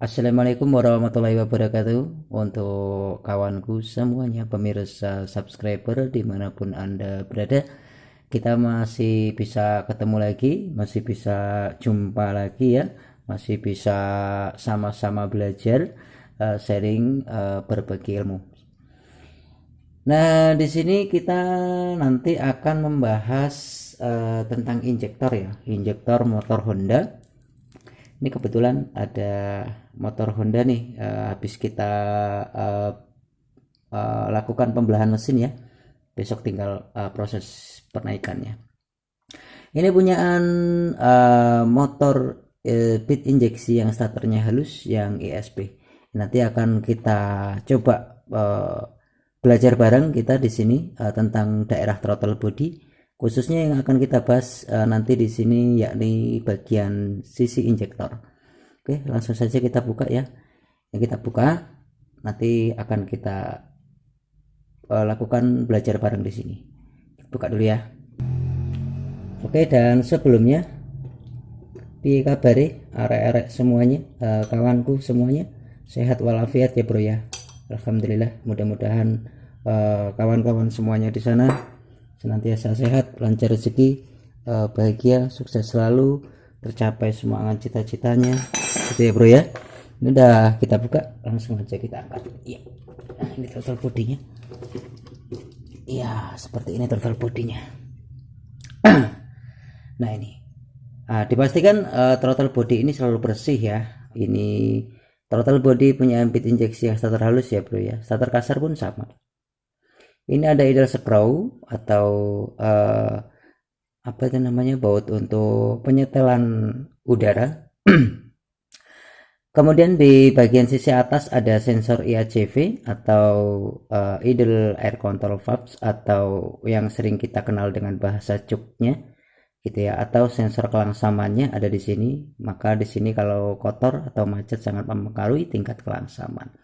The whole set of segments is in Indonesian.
Assalamualaikum warahmatullahi wabarakatuh. Untuk kawanku semuanya, pemirsa subscriber dimanapun Anda berada, kita masih bisa ketemu lagi, masih bisa jumpa lagi ya, masih bisa sama-sama belajar, sharing, berbagi ilmu. Nah, di sini kita nanti akan membahas tentang injektor ya, injektor motor Honda. Ini kebetulan ada motor Honda nih, habis kita uh, lakukan pembelahan mesin ya. Besok tinggal proses penaikannya. Ini punyaan motor pit injeksi yang starternya halus yang ESP. Nanti akan kita coba belajar bareng kita di sini tentang daerah throttle body, khususnya yang akan kita bahas nanti di sini yakni bagian sisi injektor. Oke, langsung saja kita buka ya. Yang kita buka nanti akan kita lakukan belajar bareng di sini. Buka dulu ya. Oke, dan sebelumnya piye kabare arek-arek semuanya, kawanku semuanya sehat walafiat ya bro ya. Alhamdulillah, mudah-mudahan kawan-kawan semuanya di sana senantiasa sehat, lancar rezeki, bahagia, sukses selalu, tercapai semua angan cita-citanya gitu ya bro ya. Ini udah kita buka, langsung aja kita angkat. Iya, nah, ini throttle bodinya. Iya, seperti ini throttle bodinya. Nah ini dipastikan throttle body ini selalu bersih ya. Ini throttle body punya pit injeksi yang starter halus ya bro ya, starter kasar pun sama. Ini ada idle screw atau apa itu namanya, baut untuk penyetelan udara. Kemudian di bagian sisi atas ada sensor IACV atau idle air control valves, atau yang sering kita kenal dengan bahasa cuknya gitu ya, atau sensor kelangsamannya ada di sini. Maka di sini kalau kotor atau macet sangat mempengaruhi tingkat kelangsaman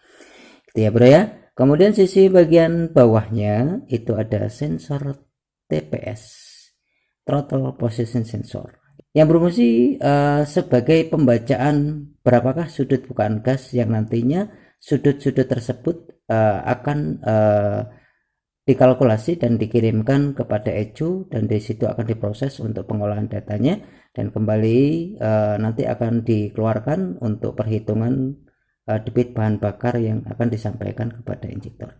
gitu ya bro ya. Kemudian sisi bagian bawahnya itu ada sensor TPS, throttle position sensor, yang berfungsi sebagai pembacaan berapakah sudut bukaan gas, yang nantinya sudut-sudut tersebut akan dikalkulasi dan dikirimkan kepada ECU, dan di situ akan diproses untuk pengolahan datanya, dan kembali nanti akan dikeluarkan untuk perhitungan debit bahan bakar yang akan disampaikan kepada injektor.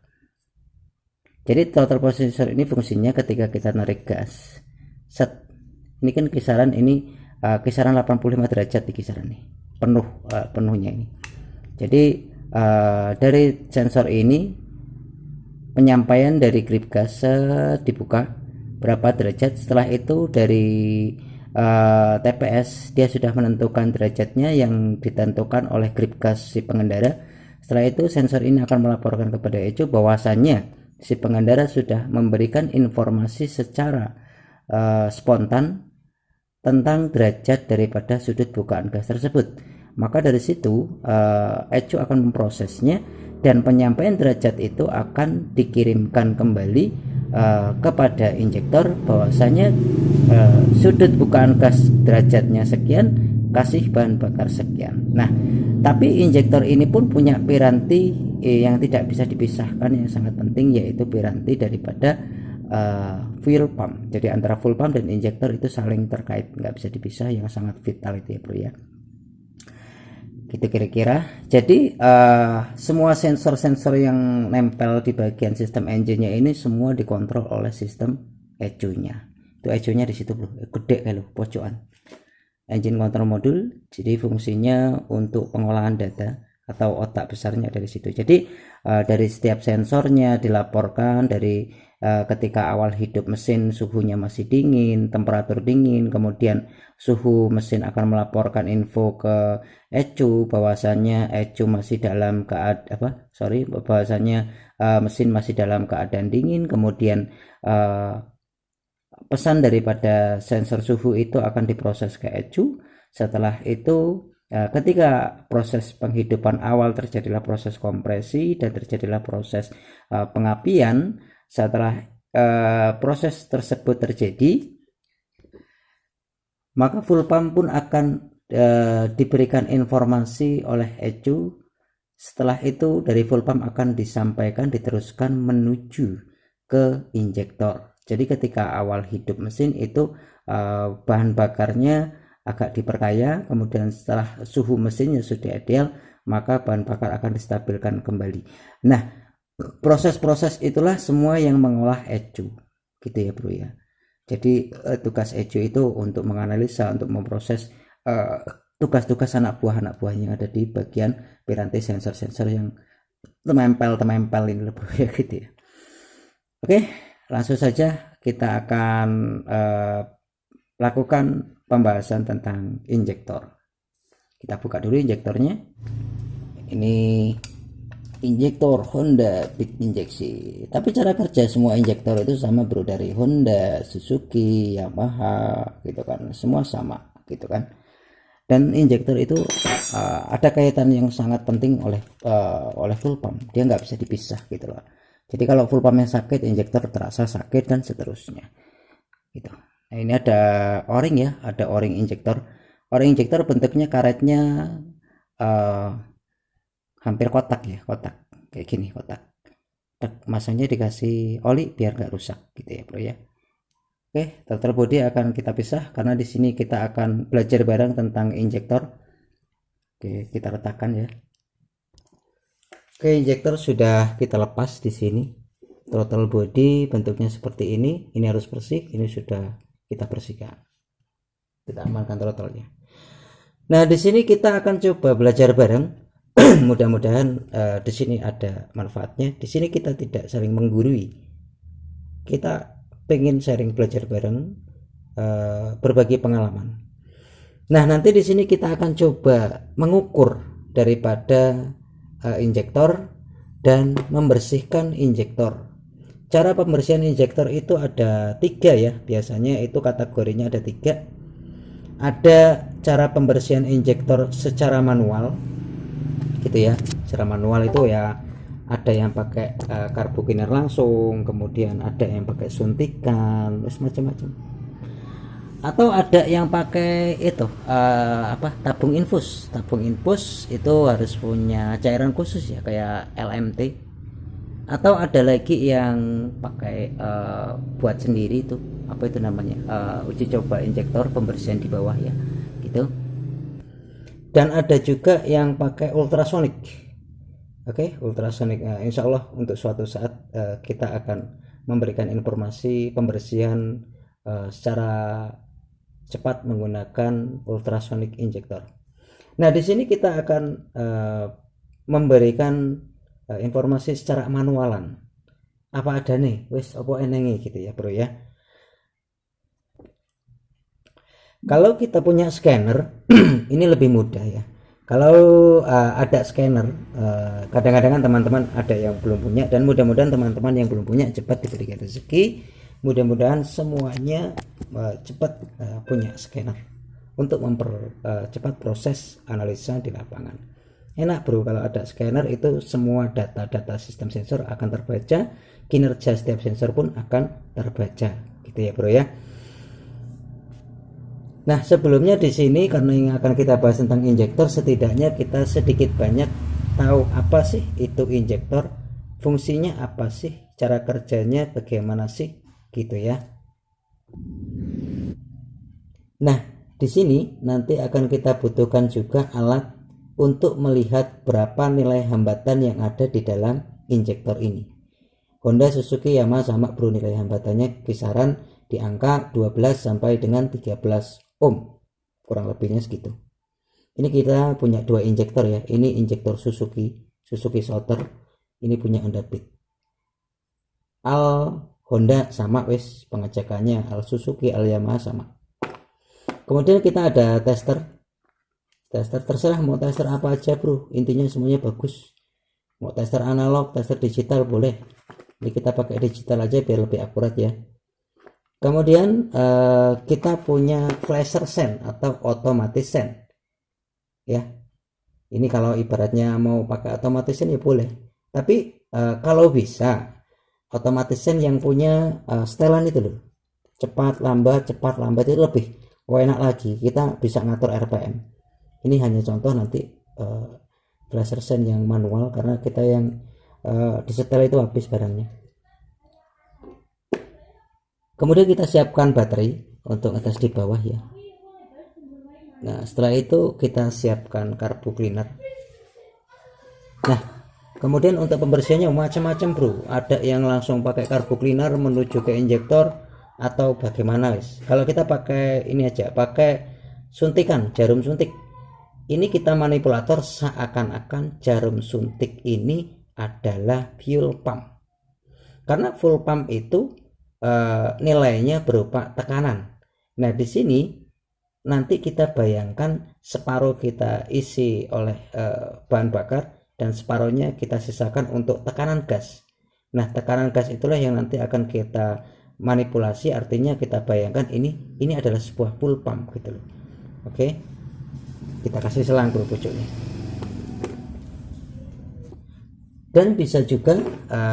Jadi throttle position sensor ini fungsinya ketika kita narik gas, set, ini kan kisaran ini kisaran 85 derajat di kisaran nih, penuhnya ini. Jadi dari sensor ini penyampaian dari grip gas dibuka berapa derajat. Setelah itu dari TPS dia sudah menentukan derajatnya yang ditentukan oleh grip gas si pengendara. Setelah itu sensor ini akan melaporkan kepada ECU bahwasannya si pengendara sudah memberikan informasi secara spontan tentang derajat daripada sudut bukaan gas tersebut. Maka dari situ ECU akan memprosesnya, dan penyampaian derajat itu akan dikirimkan kembali kepada injektor bahwasanya sudut bukaan gas derajatnya sekian, kasih bahan bakar sekian. Nah, tapi injektor ini pun punya piranti yang tidak bisa dipisahkan, yang sangat penting, yaitu piranti daripada fuel pump. Jadi antara fuel pump dan injektor itu saling terkait, nggak bisa dipisah, yang sangat vital itu ya bro ya. Gitu kira-kira. Jadi semua sensor-sensor yang nempel di bagian sistem engine-nya ini semua dikontrol oleh sistem ECU-nya. Itu ECU-nya di situ bro, gede kayak lo, pojokan. Engine control module, jadi fungsinya untuk pengolahan data atau otak besarnya dari situ. Jadi dari setiap sensornya dilaporkan dari ketika awal hidup mesin suhunya masih dingin, temperatur dingin, kemudian suhu mesin akan melaporkan info ke ECU bahwasannya ECU masih dalam bahwasannya mesin masih dalam keadaan dingin. Kemudian pesan daripada sensor suhu itu akan diproses ke ECU. Setelah itu ketika proses penghidupan awal terjadilah proses kompresi dan terjadilah proses pengapian. Setelah proses tersebut terjadi, maka full pump pun akan diberikan informasi oleh ECU. Setelah itu dari full pump akan disampaikan, diteruskan menuju ke injektor. Jadi ketika awal hidup mesin itu bahan bakarnya agak diperkaya, kemudian setelah suhu mesinnya sudah ideal, maka bahan bakar akan distabilkan kembali. Nah, proses-proses itulah semua yang mengolah ECU, gitu ya bro ya. Jadi tugas ECU itu untuk menganalisa, untuk memproses tugas-tugas anak buah yang ada di bagian piranti sensor-sensor yang temempel ini bro ya, gitu ya. Oke, langsung saja kita akan lakukan pembahasan tentang injektor. Kita buka dulu injektornya. Ini injektor Honda Big Injeksi. Tapi cara kerja semua injektor itu sama bro, dari Honda, Suzuki, Yamaha gitu kan, semua sama gitu kan. Dan injektor itu ada kaitan yang sangat penting oleh full pump. Dia nggak bisa dipisah gitu loh. Jadi kalau full pumpnya sakit, injektor terasa sakit dan seterusnya gitu. Nah, ini ada o-ring ya, ada o-ring injektor. O-ring injektor bentuknya karetnya hampir kotak ya, kotak kayak gini, kotak. Masanya dikasih oli biar nggak rusak gitu ya bro ya. Oke, throttle body akan kita pisah karena di sini kita akan belajar bareng tentang injektor. Oke, kita letakkan ya. Oke, injektor sudah kita lepas di sini. Throttle body bentuknya seperti ini. Ini harus bersih, ini sudah kita bersihkan. Kita amankan throttle-nya. Nah, di sini kita akan coba belajar bareng. Mudah-mudahan di sini ada manfaatnya. Di sini kita tidak saling menggurui. Kita pengen sharing, belajar bareng, berbagi pengalaman. Nah, nanti di sini kita akan coba mengukur daripada injektor dan membersihkan injektor. Cara pembersihan injektor itu ada 3 ya, biasanya itu kategorinya ada 3. Ada cara pembersihan injektor secara manual gitu ya. Secara manual itu ya ada yang pakai karbokiner langsung, kemudian ada yang pakai suntikan, terus macam-macam. Atau ada yang pakai itu tabung infus. Tabung infus itu harus punya cairan khusus ya, kayak LMT. Atau ada lagi yang pakai buat sendiri itu, apa itu namanya, uji coba injektor pembersihan di bawah ya gitu. Dan ada juga yang pakai ultrasonik. Oke, ultrasonik. Insya Allah untuk suatu saat kita akan memberikan informasi pembersihan secara cepat menggunakan ultrasonik injektor. Nah, di sini kita akan memberikan informasi secara manualan. Apa ada nih, wis apa enengi gitu ya bro ya. Kalau kita punya scanner ini lebih mudah ya. Kalau ada scanner, kadang-kadang kan teman-teman ada yang belum punya, dan mudah-mudahan teman-teman yang belum punya cepat diberikan rezeki. Mudah-mudahan semuanya cepat punya scanner untuk mempercepat proses analisa di lapangan. Enak bro kalau ada scanner, itu semua data-data sistem sensor akan terbaca, kinerja setiap sensor pun akan terbaca gitu ya bro ya. Nah, sebelumnya di sini karena yang akan kita bahas tentang injektor, setidaknya kita sedikit banyak tahu apa sih itu injektor, fungsinya apa sih, cara kerjanya bagaimana sih gitu ya. Nah, di sini nanti akan kita butuhkan juga alat untuk melihat berapa nilai hambatan yang ada di dalam injektor ini. Honda, Suzuki, Yamaha sama bro, nilai hambatannya kisaran di angka 12 sampai dengan 13 ohm, kurang lebihnya segitu. Ini kita punya 2 injektor ya. Ini injektor Suzuki Sauter, ini punya Honda Beat. Al Honda sama wes pengecekannya, Al Suzuki, Al Yamaha sama. Kemudian kita ada tester, terserah mau tester apa aja bro, intinya semuanya bagus. Mau tester analog, tester digital boleh. Ini kita pakai digital aja biar lebih akurat ya. Kemudian kita punya flasher send atau otomatis send ya. Ini kalau ibaratnya mau pakai otomatis send ya boleh, tapi kalau bisa otomatis send yang punya setelan itu loh, cepat lambat itu lebih enak lagi, kita bisa ngatur RPM. Ini hanya contoh, nanti flasher sand yang manual, karena kita yang disetel itu habis barangnya. Kemudian kita siapkan baterai untuk atas di bawah ya. Nah setelah itu kita siapkan carbo cleaner. Nah kemudian untuk pembersihannya macam-macam bro, ada yang langsung pakai carbo cleaner menuju ke injektor atau bagaimana guys. Kalau kita pakai ini aja, pakai suntikan, jarum suntik, ini kita manipulator seakan-akan jarum suntik ini adalah fuel pump, karena fuel pump itu nilainya berupa tekanan. Nah di sini nanti kita bayangkan separuh kita isi oleh bahan bakar dan separuhnya kita sisakan untuk tekanan gas. Nah tekanan gas itulah yang nanti akan kita manipulasi, artinya kita bayangkan ini adalah sebuah fuel pump gitu loh. Oke, kita kasih selang bro pucuknya. Dan bisa juga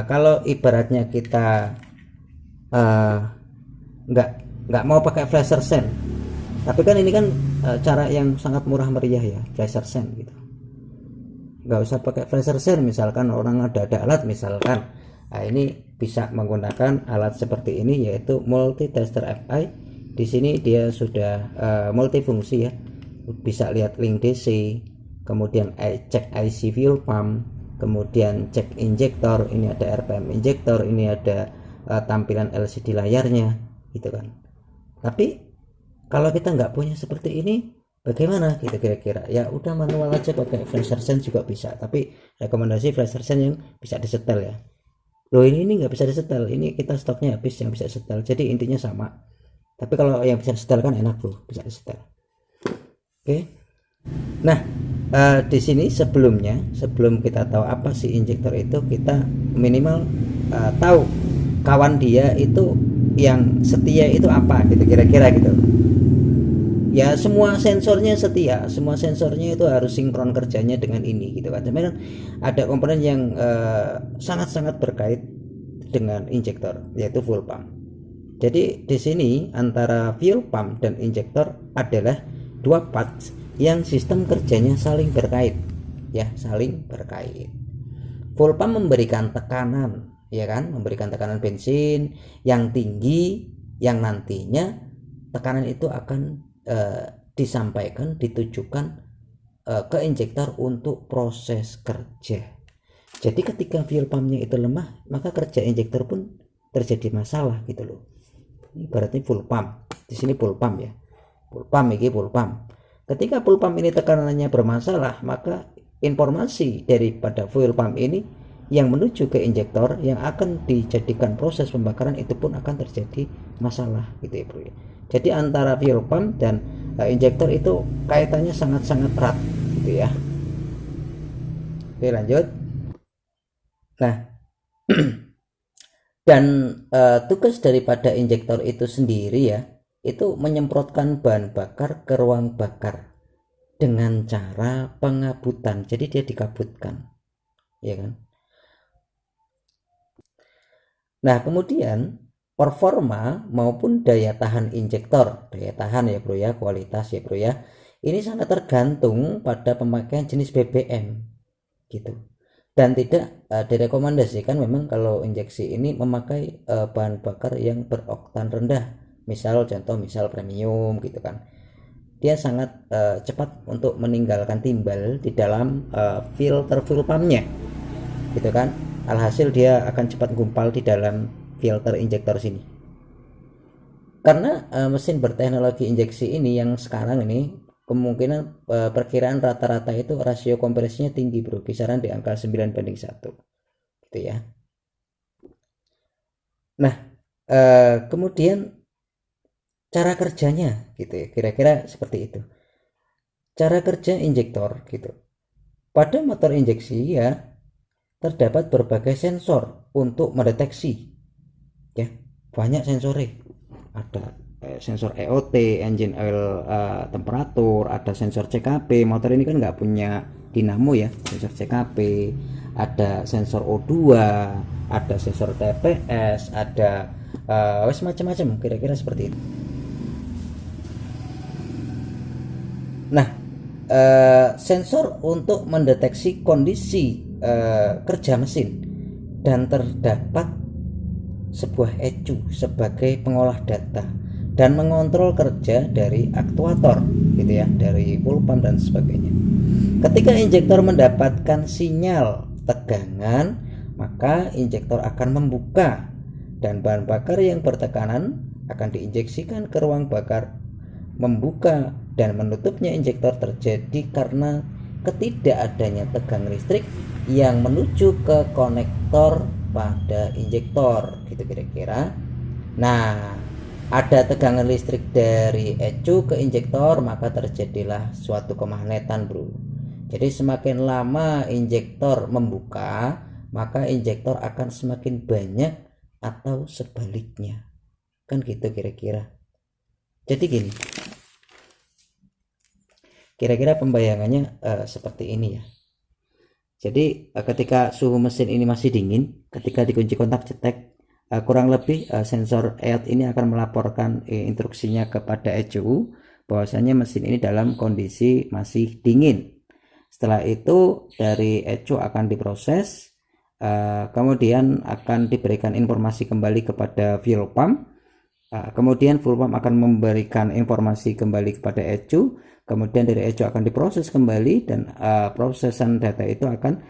kalau ibaratnya kita nggak mau pakai flasher sand, tapi kan ini kan cara yang sangat murah meriah ya, flasher sand gitu. Nggak usah pakai flasher sand, misalkan orang ada alat misalkan, nah ini bisa menggunakan alat seperti ini, yaitu multi tester FI. Di sini dia sudah multifungsi ya, bisa lihat link DC, kemudian cek IC fuel pump, kemudian cek injektor, ini ada RPM injektor, ini ada tampilan LCD layarnya gitu kan. Tapi kalau kita nggak punya seperti ini bagaimana gitu kira-kira? Ya udah manual aja, pakai flasher sand juga bisa, tapi rekomendasi flasher sand yang bisa disetel ya. Loh ini nggak bisa disetel, ini kita stoknya habis yang bisa disetel, jadi intinya sama. Tapi kalau yang bisa disetel kan enak bro, bisa disetel. Oke. Nah di sini sebelum kita tahu apa sih injektor itu, kita minimal tahu kawan dia itu yang setia itu apa gitu kira-kira gitu ya. Semua sensornya setia, semua sensornya itu harus sinkron kerjanya dengan ini gitu kan. Cuman ada komponen yang sangat-sangat berkait dengan injektor, yaitu fuel pump. Jadi di sini antara fuel pump dan injektor adalah dua parts yang sistem kerjanya saling berkait ya, saling berkait. Fuel pump memberikan tekanan ya kan, memberikan tekanan bensin yang tinggi, yang nantinya tekanan itu akan disampaikan, ditujukan ke injektor untuk proses kerja. Jadi ketika fuel pumpnya itu lemah, maka kerja injektor pun terjadi masalah gitu loh. Ini berarti fuel pump, di sini fuel pump ya, fuel pump ini fuel pump. Ketika fuel pump ini tekanannya bermasalah, maka informasi daripada fuel pump ini yang menuju ke injektor yang akan dijadikan proses pembakaran itu pun akan terjadi masalah gitu ya bro ya. Jadi antara fuel pump dan injektor itu kaitannya sangat-sangat erat gitu ya. Oke lanjut. Nah dan tugas daripada injektor itu sendiri ya, itu menyemprotkan bahan bakar ke ruang bakar dengan cara pengabutan. Jadi dia dikabutkan ya kan. Nah kemudian performa maupun daya tahan injektor, daya tahan ya bro ya, kualitas ya bro ya, ini sangat tergantung pada pemakaian jenis BBM gitu. Dan tidak direkomendasikan memang kalau injeksi ini memakai bahan bakar yang beroktan rendah, misal premium gitu kan. Dia sangat cepat untuk meninggalkan timbal di dalam filter fuel pumpnya gitu kan. Alhasil dia akan cepat gumpal di dalam filter injektor sini. Karena mesin berteknologi injeksi ini yang sekarang ini kemungkinan perkiraan rata-rata itu rasio kompresinya tinggi bro, kisaran di angka 9:1 gitu ya. Nah kemudian cara kerjanya gitu ya, kira-kira seperti itu cara kerja injektor gitu. Pada motor injeksi ya terdapat berbagai sensor untuk mendeteksi ya, banyak sensornya. Ada sensor EOT, engine oil temperatur, ada sensor CKP. Motor ini kan nggak punya dinamo ya, sensor CKP, ada sensor O2, ada sensor TPS, ada macam-macam, kira-kira seperti itu. Nah sensor untuk mendeteksi kondisi kerja mesin, dan terdapat sebuah ECU sebagai pengolah data dan mengontrol kerja dari aktuator gitu ya, dari fuel pump dan sebagainya. Ketika injektor mendapatkan sinyal tegangan, maka injektor akan membuka dan bahan bakar yang bertekanan akan diinjeksikan ke ruang bakar. Membuka dan menutupnya injektor terjadi karena ketidakadanya tegangan listrik yang menuju ke konektor pada injektor gitu kira-kira. Nah, ada tegangan listrik dari ECU ke injektor, maka terjadilah suatu kemagnetan, bro. Jadi semakin lama injektor membuka, maka injektor akan semakin banyak atau sebaliknya, kan gitu kira-kira. Jadi gini, kira-kira pembayangannya seperti ini ya. Jadi ketika suhu mesin ini masih dingin, ketika dikunci kontak cetek, kurang lebih sensor EOT ini akan melaporkan instruksinya kepada ECU bahwasanya mesin ini dalam kondisi masih dingin. Setelah itu dari ECU akan diproses, kemudian akan diberikan informasi kembali kepada fuel pump, kemudian fuel pump akan memberikan informasi kembali kepada ECU, kemudian dari ECU akan diproses kembali dan prosesan data itu akan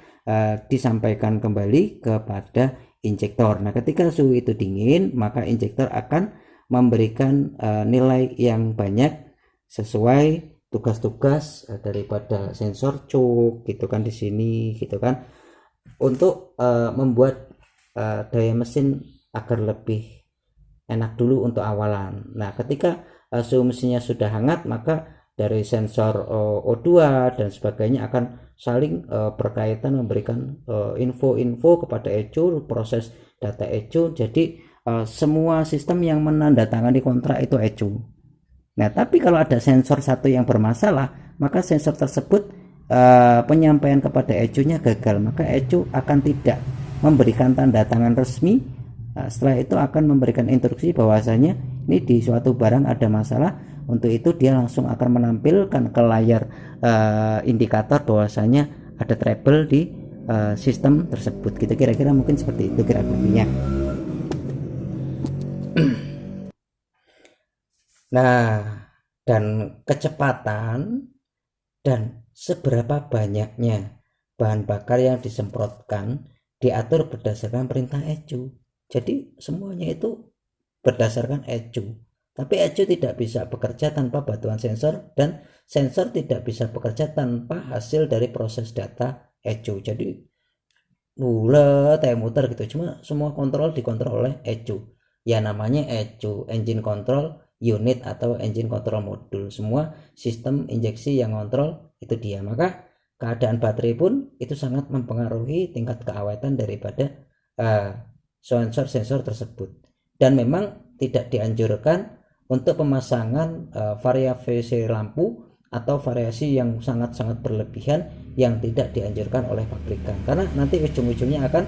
disampaikan kembali kepada injektor. Nah, ketika suhu itu dingin, maka injektor akan memberikan nilai yang banyak sesuai tugas-tugas daripada sensor choke gitu kan di sini gitu kan, untuk membuat daya mesin agar lebih enak dulu untuk awalan. Nah, ketika suhu mesinnya sudah hangat, maka dari sensor O2 dan sebagainya akan saling berkaitan memberikan info-info kepada ECU, proses data ECU. Jadi semua sistem yang menandatangani kontrak itu ECU. Nah, tapi kalau ada sensor satu yang bermasalah, maka sensor tersebut penyampaian kepada ECU-nya gagal, maka ECU akan tidak memberikan tanda tangan resmi. Setelah itu akan memberikan instruksi bahwasanya ini di suatu barang ada masalah. Untuk itu dia langsung akan menampilkan ke layar indikator bahwasanya ada trouble di sistem tersebut gitu, kira-kira mungkin seperti itu kira-kira. Nah, dan kecepatan dan seberapa banyaknya bahan bakar yang disemprotkan diatur berdasarkan perintah ECU. Jadi semuanya itu berdasarkan ECU. Tapi ECU tidak bisa bekerja tanpa bantuan sensor, dan sensor tidak bisa bekerja tanpa hasil dari proses data ECU. Jadi bulat muter gitu, cuma semua kontrol dikontrol oleh ECU. Ya namanya ECU, engine control unit atau engine control module. Semua sistem injeksi yang kontrol itu dia. Maka keadaan baterai pun itu sangat mempengaruhi tingkat keawetan daripada sensor-sensor tersebut. Dan memang tidak dianjurkan untuk pemasangan variasi lampu atau variasi yang sangat-sangat berlebihan yang tidak dianjurkan oleh pabrikan, karena nanti ujung-ujungnya akan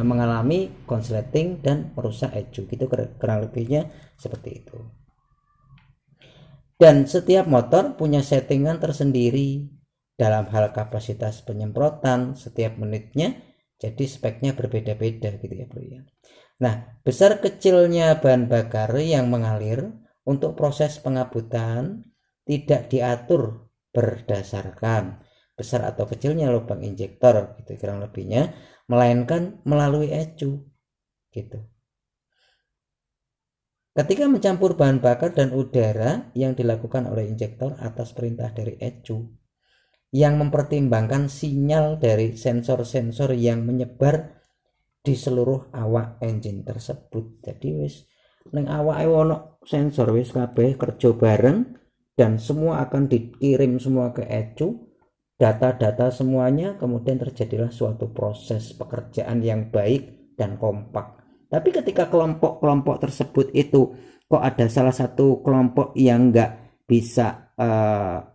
mengalami konsleting dan merusak ECU gitu, kurang lebihnya seperti itu. Dan setiap motor punya settingan tersendiri dalam hal kapasitas penyemprotan setiap menitnya, jadi speknya berbeda-beda gitu ya bro ya. Nah, besar kecilnya bahan bakar yang mengalir untuk proses pengabutan tidak diatur berdasarkan besar atau kecilnya lubang injektor gitu kurang lebihnya, melainkan melalui ECU gitu. Ketika mencampur bahan bakar dan udara yang dilakukan oleh injektor atas perintah dari ECU yang mempertimbangkan sinyal dari sensor-sensor yang menyebar di seluruh awak engine tersebut. Jadi wis neng awake ono sensor wis kabeh kerja bareng dan semua akan dikirim semua ke ECU, data-data semuanya, kemudian terjadilah suatu proses pekerjaan yang baik dan kompak. Tapi ketika kelompok-kelompok tersebut itu kok ada salah satu kelompok yang nggak bisa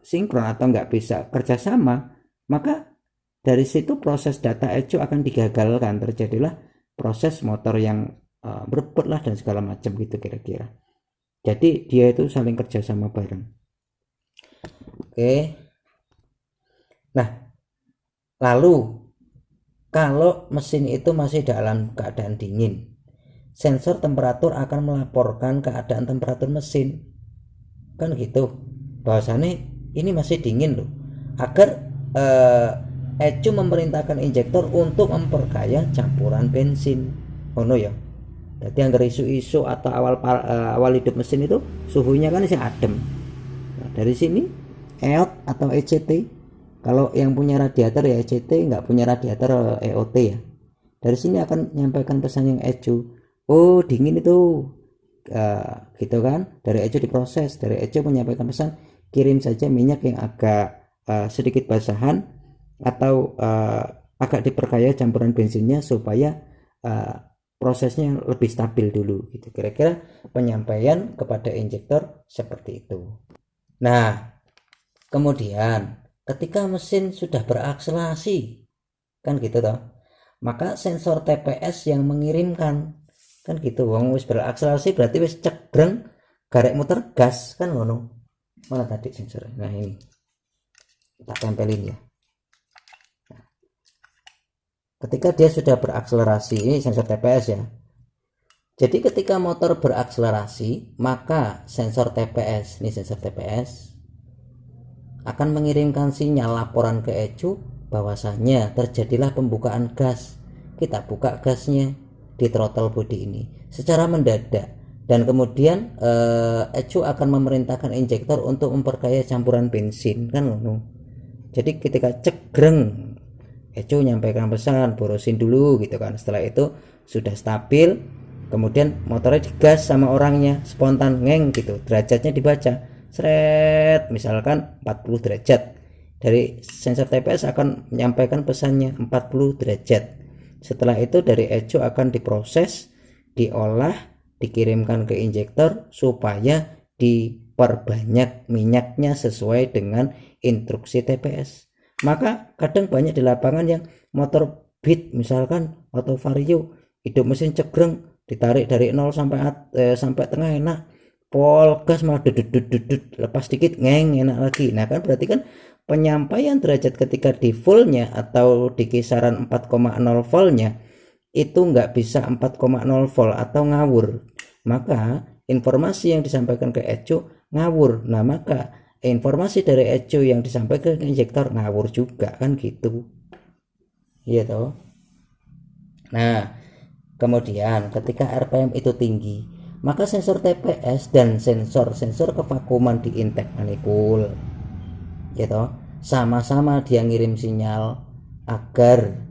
sinkron atau nggak bisa kerjasama, maka dari situ proses data ECU akan digagalkan, terjadilah proses motor yang berebut lah dan segala macam gitu kira-kira. Jadi dia itu saling kerjasama bareng. Oke. Nah, lalu kalau mesin itu masih dalam keadaan dingin, sensor temperatur akan melaporkan keadaan temperatur mesin, kan gitu, bahwasannya ini masih dingin loh, agar ECU memerintahkan injektor untuk memperkaya campuran bensin. Oh no ya. Jadi yang isu-isu atau awal hidup mesin itu suhunya kan masih adem. Nah, dari sini EOT atau ECT, kalau yang punya radiator ya ECT, nggak punya radiator EOT ya. Dari sini akan menyampaikan pesan yang ECU, oh dingin itu, gitu kan. Dari ECU diproses, dari ECU menyampaikan pesan kirim saja minyak yang agak sedikit basahan atau agak diperkaya campuran bensinnya supaya prosesnya lebih stabil dulu gitu. Kira-kira penyampaian kepada injektor seperti itu. Nah, kemudian ketika mesin sudah berakselerasi, kan gitu toh, maka sensor TPS yang mengirimkan, kan gitu, wong wis berakselerasi berarti wis cegreng garek muter gas, kan ngono. Mana tadi sensornya? Nah ini tak tempelin ya. Ketika dia sudah berakselerasi, ini sensor TPS ya. Jadi ketika motor berakselerasi, maka sensor TPS, ini sensor TPS, akan mengirimkan sinyal laporan ke ECU bahwasanya terjadilah pembukaan gas. Kita buka gasnya di throttle body ini secara mendadak, dan kemudian ECU akan memerintahkan injektor untuk memperkaya campuran bensin, kan ngono. Jadi ketika cegreng, ECU nyampaikan pesan borosin dulu gitu kan. Setelah itu sudah stabil, kemudian motornya digas sama orangnya spontan ngeng gitu, derajatnya dibaca seret, misalkan 40 derajat. Dari sensor TPS akan menyampaikan pesannya 40 derajat. Setelah itu dari ECU akan diproses, diolah, dikirimkan ke injektor supaya diperbanyak minyaknya sesuai dengan instruksi TPS. Maka kadang banyak di lapangan yang motor Beat misalkan atau Vario hidup mesin cegreng, ditarik dari 0 sampai tengah enak, pol gas malah dudut, lepas dikit ngeng enak lagi. Nah kan berarti kan penyampaian derajat ketika di fullnya atau di kisaran 4,0 voltnya itu nggak bisa 4,0 volt atau ngawur, maka informasi yang disampaikan ke ECU ngawur. Nah maka informasi dari ECU yang disampaikan ke injektor ngawur juga, kan gitu, iya toh. Nah kemudian ketika RPM itu tinggi, maka sensor TPS dan sensor kevakuman di intake manifold, ya toh, sama-sama dia ngirim sinyal agar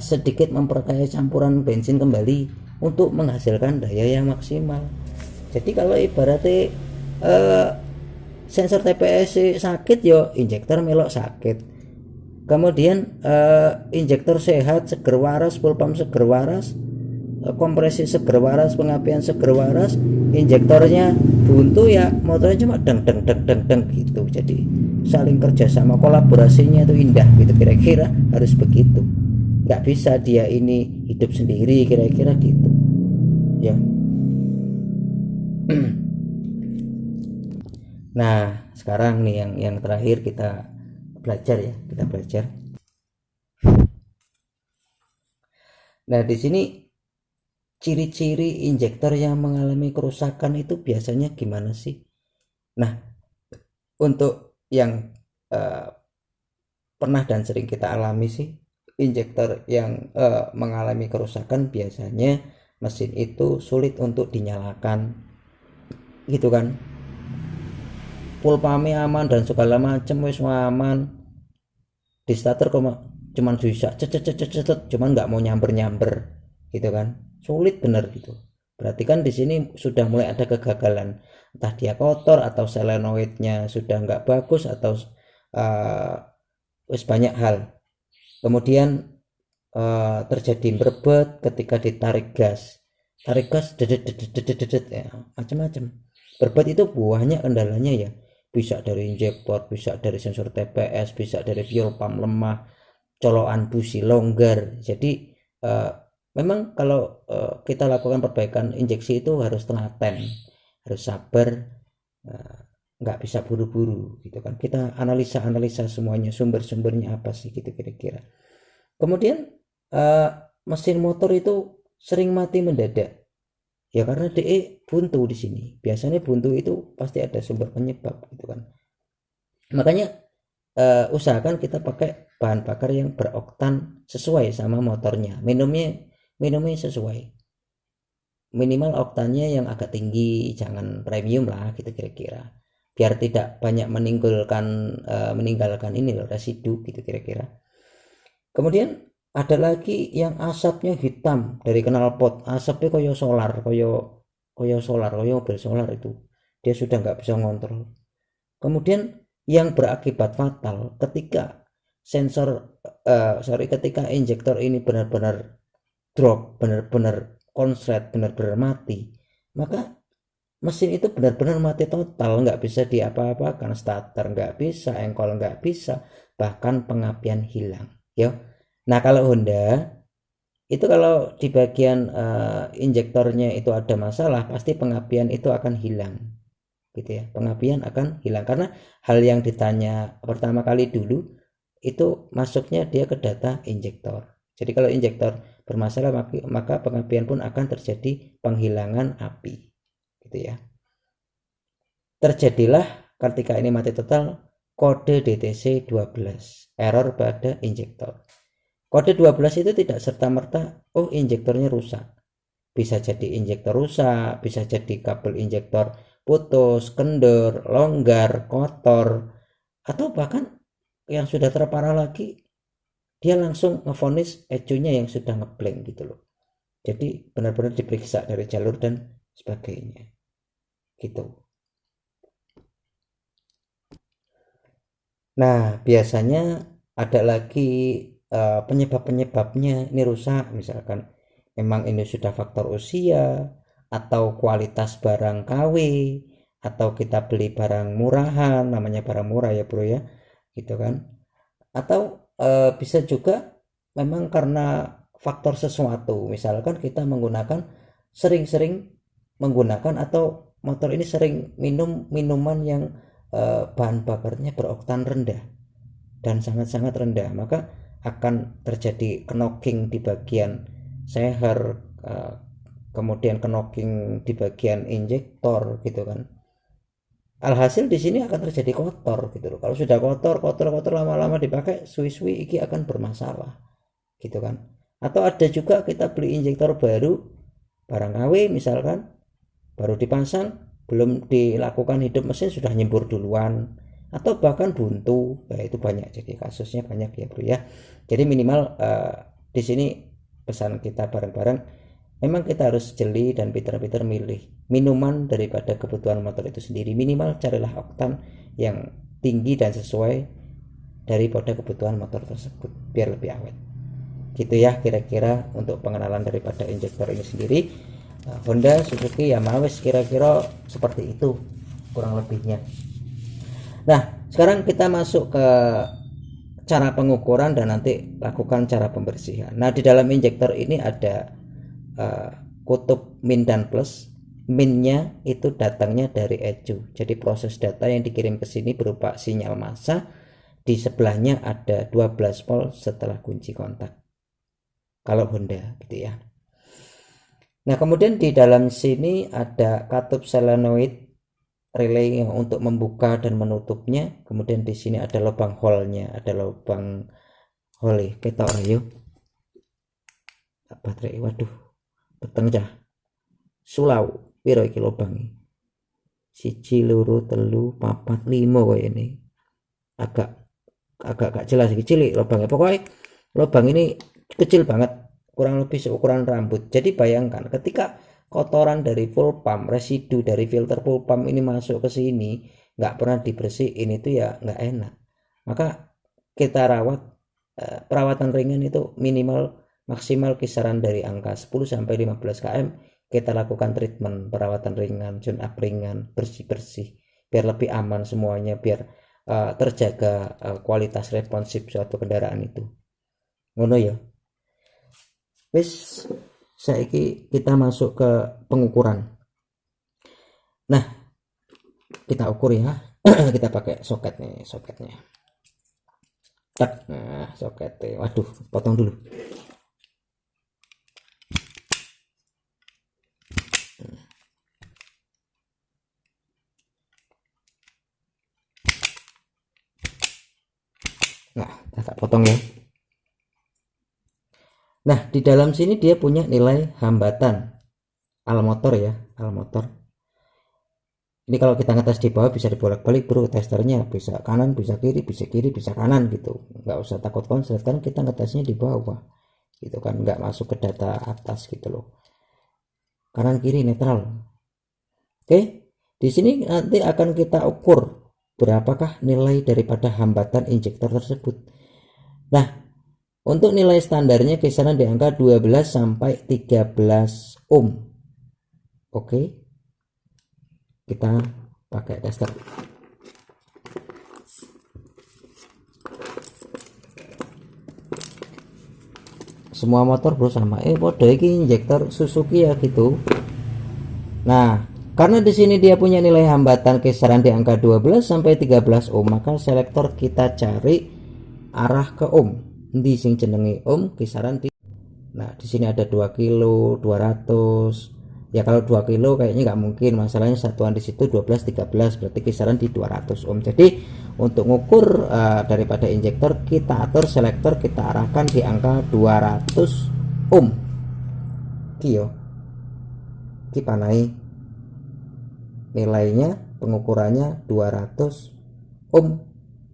sedikit memperkaya campuran bensin kembali untuk menghasilkan daya yang maksimal. Jadi kalau ibaratnya sensor TPS sakit, yo injektor melok sakit. Kemudian injektor sehat, seger waras, full pump seger waras, kompresi seger waras, pengapian seger waras, injektornya buntu, ya motornya cuma deng deng deng deng deng gitu. Jadi saling kerjasama, kolaborasinya itu indah gitu, kira-kira harus begitu. Nggak bisa dia ini hidup sendiri, kira-kira gitu ya. Nah sekarang nih yang terakhir kita belajar ya, kita belajar. Nah di sini ciri-ciri injektor yang mengalami kerusakan itu biasanya gimana sih? Nah untuk yang pernah dan sering kita alami sih, injektor yang mengalami kerusakan biasanya mesin itu sulit untuk dinyalakan gitu kan. Full pump aman dan segala macam wis aman, di starter cuman bisa cet cuman nggak mau nyamber gitu kan, sulit bener gitu. Berarti kan di sini sudah mulai ada kegagalan, entah dia kotor atau solenoidnya sudah nggak bagus atau wis banyak hal. Kemudian terjadi berbet ketika ditarik gas, tarik gas dedet ya, macam-macam. Berbet itu banyak kendalanya ya, bisa dari injektor, bisa dari sensor TPS, bisa dari fuel pump lemah, colokan busi longgar. Jadi memang kalau kita lakukan perbaikan injeksi itu harus telaten, harus sabar, nggak bisa buru-buru gitu kan. Kita analisa semuanya, sumber-sumbernya apa sih gitu kira-kira. Kemudian mesin motor itu sering mati mendadak ya karena DE buntu di sini. Biasanya buntu itu pasti ada sumber penyebab gitu kan. Makanya usahakan kita pakai bahan bakar yang beroktan sesuai sama motornya. Minumnya sesuai, minimal oktannya yang agak tinggi, jangan premium lah gitu kira-kira, biar tidak banyak meninggalkan ini loh, residu gitu kira-kira. Kemudian ada lagi yang asapnya hitam dari knalpot, asapnya koyo mobil solar itu, dia sudah nggak bisa ngontrol. Kemudian yang berakibat fatal ketika ketika injektor ini benar-benar drop, benar-benar konslet, benar-benar mati, maka mesin itu benar-benar mati total, nggak bisa diapa-apakan, starter nggak bisa, engkol nggak bisa, bahkan pengapian hilang ya. Nah kalau Honda itu kalau di bagian injektornya itu ada masalah, pasti pengapian itu akan hilang gitu ya, pengapian akan hilang karena hal yang ditanya pertama kali dulu itu masuknya dia ke data injektor. Jadi kalau injektor bermasalah maka pengapian pun akan terjadi penghilangan api gitu ya. Terjadilah ketika ini mati total kode DTC 12, error pada injektor. Kode 12 itu tidak serta-merta oh injektornya rusak. Bisa jadi injektor rusak, bisa jadi kabel injektor putus, kendor, longgar, kotor, atau bahkan yang sudah terparah lagi dia langsung ngevonis ecunya yang sudah ngeblank gitu loh. Jadi benar-benar diperiksa dari jalur dan sebagainya gitu. Nah biasanya ada lagi penyebab-penyebabnya ini rusak, misalkan memang ini sudah faktor usia atau kualitas barang KW atau kita beli barang murahan, namanya barang murah ya bro ya gitu kan, atau bisa juga memang karena faktor sesuatu, misalkan kita sering-sering menggunakan atau motor ini sering minum minuman yang bahan bakarnya beroktan rendah dan sangat-sangat rendah, maka akan terjadi knocking di bagian seher, kemudian knocking di bagian injektor gitu kan. Alhasil di sini akan terjadi kotor gitu loh. Kalau sudah kotor lama-lama dipakai suwi-suwi iki akan bermasalah gitu kan. Atau ada juga kita beli injektor baru barang KW misalkan, baru dipasang belum dilakukan hidup mesin sudah nyembur duluan atau bahkan buntu. Nah, itu banyak, jadi kasusnya banyak ya bro ya. Jadi minimal di sini pesan kita bareng-bareng, memang kita harus jeli dan pintar-pintar milih minuman daripada kebutuhan motor itu sendiri. Minimal carilah oktan yang tinggi dan sesuai daripada kebutuhan motor tersebut biar lebih awet gitu ya kira-kira untuk pengenalan daripada injektor ini sendiri. Honda, Suzuki, Yamaha kira-kira seperti itu kurang lebihnya. Nah sekarang kita masuk ke cara pengukuran dan nanti lakukan cara pembersihan. Nah di dalam injektor ini ada kutub min dan plus. Minnya itu datangnya dari ECU, jadi proses data yang dikirim ke sini berupa sinyal massa. Di sebelahnya ada 12 volt setelah kunci kontak kalau Honda gitu ya. Nah kemudian di dalam sini ada katup solenoid relay untuk membuka dan menutupnya. Kemudian di sini ada lubang hole-nya, ada lubang hole kita ayo baterai, waduh peteng cah sulau piro iki lubangi, 1 2 3 4 5 kok ini agak gak jelas iki, cilik lubangnya, pokoknya lubang ini kecil banget, kurang lebih seukuran rambut. Jadi bayangkan ketika kotoran dari full pump, residu dari filter full pump ini masuk ke sini nggak pernah dibersihin, itu ya nggak enak. Maka kita rawat, perawatan ringan itu minimal maksimal kisaran dari angka 10 sampai 15 km. Kita lakukan treatment perawatan ringan, tune up ringan, bersih-bersih biar lebih aman semuanya, biar terjaga kualitas responsif suatu kendaraan itu. Ngono ya. Wis saiki kita masuk ke pengukuran. Nah, kita ukur ya. Kita pakai soket nih, soketnya. Tak, nah soketnya, waduh, potong dulu. Nah, kita potong ya. Nah, di dalam sini dia punya nilai hambatan al motor ya, al motor. Ini kalau kita ngetes di bawah bisa dibolak-balik bro, testernya bisa kanan, bisa kiri, bisa kiri, bisa kanan gitu. Nggak usah takut konslet, kan kita ngetesnya di bawah gitu kan, nggak masuk ke data atas gitu loh. Kanan kiri netral. Oke, di sini nanti akan kita ukur berapakah nilai daripada hambatan injektor tersebut. Nah, untuk nilai standarnya kisaran di angka 12 sampai 13 ohm. Oke. Kita pakai tester. Semua motor bro sama. Bodoh ini injektor Suzuki ya gitu. Nah, karena di sini dia punya nilai hambatan kisaran di angka 12 sampai 13 ohm, maka selektor kita cari arah ke ohm. Di sing jenenge ohm kisaran di. Nah, di sini ada 2 kilo, 200. Ya kalau 2 kilo kayaknya nggak mungkin, masalahnya satuan di situ 12 13 berarti kisaran di 200 ohm. Jadi untuk ngukur daripada injektor kita atur selektor kita arahkan di angka 200 ohm. Kio kipanai nilainya pengukurannya 200 ohm,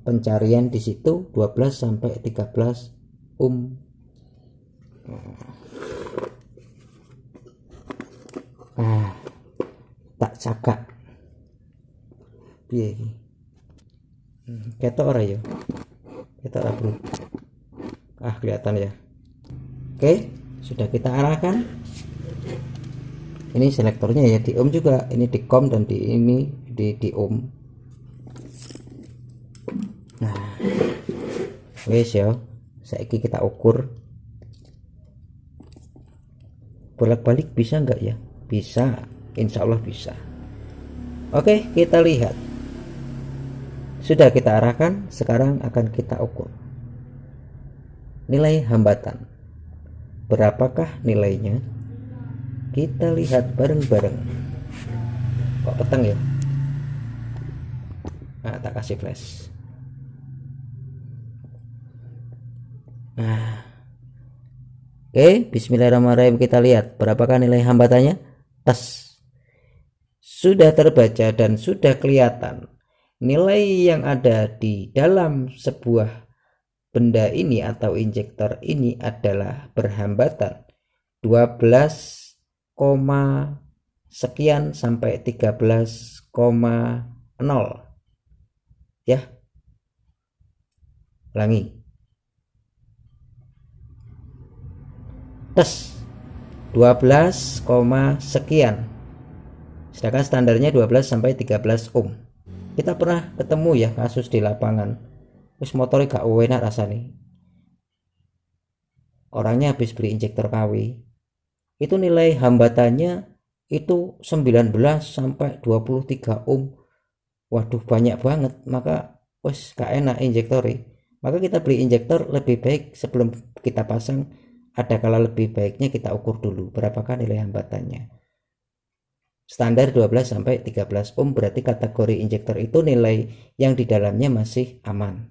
pencarian di situ 12 sampai 13 ohm. Nah, tak cakak piye iki? Ketok ora ya? Ketok ora, bro? Kelihatan ya. Oke, sudah kita arahkan. Ini selektornya ya di ohm juga, ini di com dan di ini di ohm. Nah, wes ya. Saiki kita ukur. Bolak-balik bisa enggak ya? Bisa, insya Allah bisa. Oke, kita lihat. Sudah kita arahkan, sekarang akan kita ukur nilai hambatan. Berapakah nilainya? Kita lihat bareng-bareng. Kok petang ya? Nah, tak kasih flash. Nah, oke, bismillahirrahmanirrahim, kita lihat berapakah nilai hambatannya. Tes. Sudah terbaca dan sudah kelihatan nilai yang ada di dalam sebuah benda ini atau injektor ini adalah berhambatan 12, sekian sampai 13,0 ya. Ulangi. Tes 12, sekian. Sedangkan standarnya 12 sampai 13 ohm. Kita pernah ketemu ya kasus di lapangan. Wis motornya gak enak rasanya. Orangnya habis beli injektor KW. Itu nilai hambatannya itu 19 sampai 23 ohm. Waduh, banyak banget. Maka wis gak enak injektornya. Maka kita beli injektor lebih baik sebelum kita pasang, ada kala lebih baiknya kita ukur dulu berapakah nilai hambatannya. Standar 12 sampai 13 ohm berarti kategori injektor itu nilai yang di dalamnya masih aman.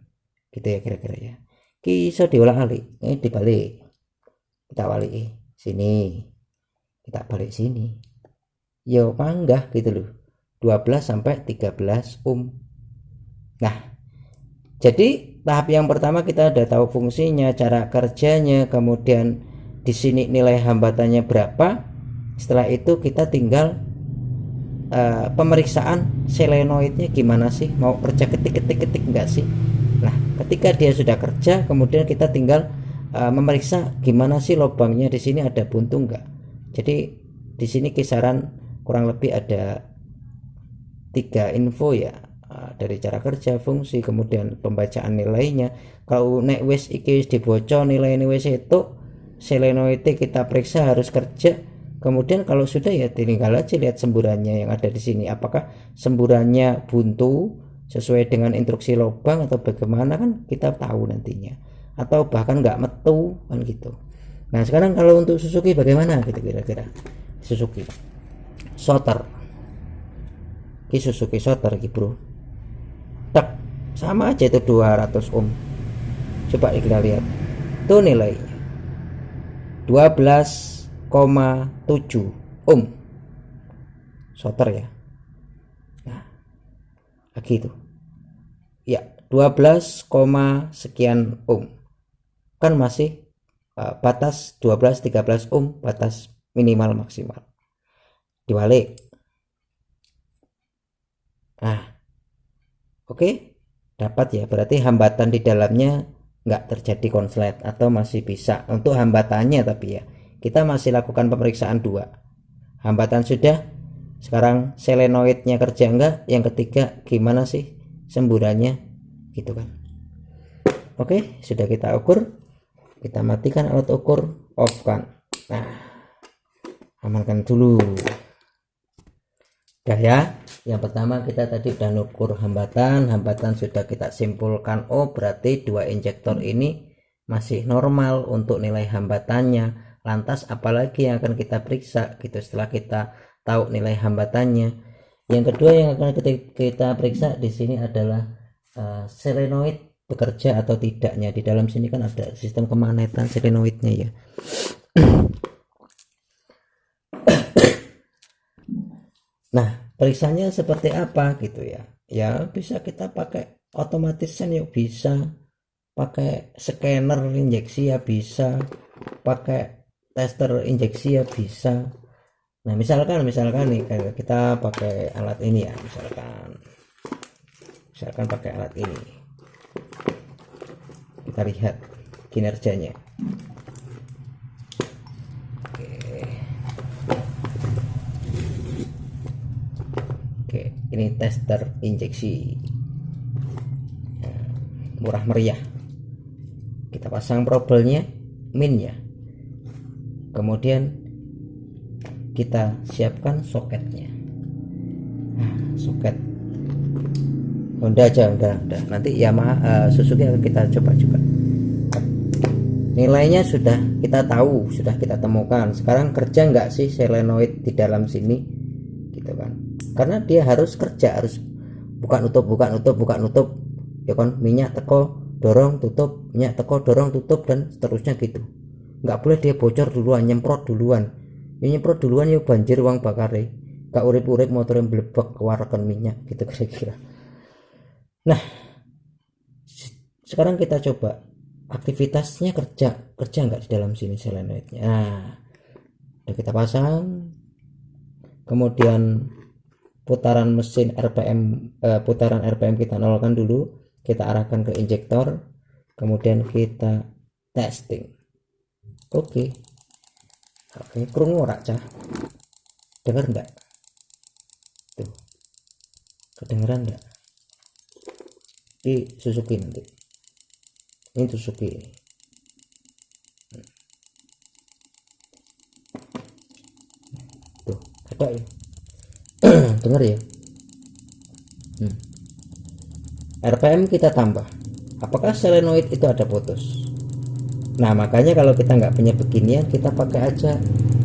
Gitu ya kira-kira ya. Kisah diolah-alik, ini dibalik. Kita balik sini. Kita balik sini. Yo panggah gitu loh. 12 sampai 13 ohm. Nah, jadi tahap yang pertama kita udah tahu fungsinya, cara kerjanya, kemudian di sini nilai hambatannya berapa. Setelah itu kita tinggal pemeriksaan solenoidnya gimana sih, mau kerja ketik enggak sih. Nah, ketika dia sudah kerja, kemudian kita tinggal memeriksa gimana sih lubangnya di sini ada buntu enggak. Jadi di sini kisaran kurang lebih ada 3 info ya, dari cara kerja, fungsi, kemudian pembacaan nilainya. Kalau nek wis iki dibocor nilai ini wis itu solenoid kita periksa harus kerja. Kemudian kalau sudah ya tinggal aja lihat semburannya yang ada di sini, apakah semburannya buntu, sesuai dengan instruksi lubang atau bagaimana kan kita tahu nantinya, atau bahkan nggak metu kan gitu. Nah sekarang kalau untuk Suzuki bagaimana gitu kira-kira? Suzuki Shooter, ini Suzuki Shooter gitu bro, tak sama aja itu 200 ohm. Coba kita lihat tuh nilainya 12,7 ohm Shooter ya. Nah lagi itu ya 12, sekian ohm kan masih batas 12-13 ohm batas minimal maksimal. Dibalik. Nah oke, dapat ya, berarti hambatan di dalamnya nggak terjadi konslet atau masih bisa untuk hambatannya. Tapi ya kita masih lakukan pemeriksaan 2. Hambatan sudah, sekarang selenoidnya kerja enggak, yang ketiga gimana sih semburannya gitu kan. Oke, sudah kita ukur, kita matikan alat ukur, off kan. Nah amankan dulu udah ya. Yang pertama kita tadi udah ngukur hambatan sudah kita simpulkan, oh berarti 2 injektor ini masih normal untuk nilai hambatannya. Lantas apalagi yang akan kita periksa gitu setelah kita tahu nilai hambatannya? Yang kedua yang akan kita periksa di sini adalah selenoid bekerja atau tidaknya. Di dalam sini kan ada sistem kemagnetan selenoidnya ya. Nah periksanya seperti apa gitu ya, ya bisa kita pakai otomatis sen ya, bisa pakai scanner injeksi ya, bisa pakai tester injeksi ya, bisa. Nah misalkan nih kayak kita pakai alat ini ya, misalkan pakai alat ini, kita lihat kinerjanya. Ini tester injeksi murah meriah, kita pasang probelnya min ya, kemudian kita siapkan soketnya. Nah, soket Honda aja udah nanti Yamaha Suzuki akan kita coba juga. Nilainya sudah kita tahu, sudah kita temukan. Sekarang kerja nggak sih selenoid di dalam sini gitu kan, karena dia harus kerja, harus buka nutup ya kan, minyak teko dorong tutup, minyak teko dorong tutup, dan seterusnya gitu. Nggak boleh dia bocor duluan, nyemprot duluan ya banjir uang bakare, gak urip-urip motor yang blebek keluarkan minyak gitu kira-kira. Nah sekarang kita coba aktivitasnya kerja nggak di dalam sini selenoidnya. Nah udah kita pasang, kemudian putaran mesin putaran RPM kita nolkan dulu, kita arahkan ke injektor, kemudian kita testing. Oke, krungu ora cah, dengar enggak tuh, kedengeran enggak? Ini Suzuki nanti, ini Suzuki tuh, ada ya. Dengar ya. RPM kita tambah, apakah selenoid itu ada putus? Nah makanya kalau kita nggak punya beginian, kita pakai aja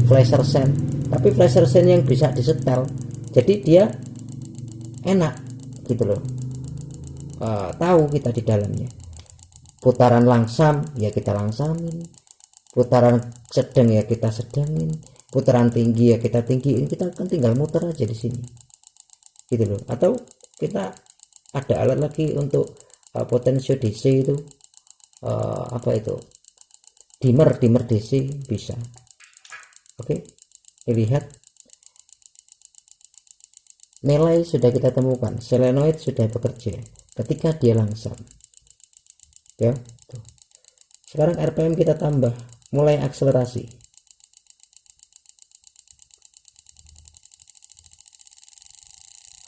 flasher sen, tapi flasher sen yang bisa disetel, jadi dia enak gitu loh. Tahu kita di dalamnya, putaran langsam ya kita langsamin, putaran sedang ya kita sedangin, putaran tinggi ya kita tinggiin, kita kan tinggal muter aja di sini gitu loh. Atau kita ada alat lagi untuk potensio DC itu apa itu, dimmer DC bisa. Oke, lihat nilai sudah kita temukan, selenoid sudah bekerja ketika dia langsam ya tuh. Sekarang RPM kita tambah, mulai akselerasi.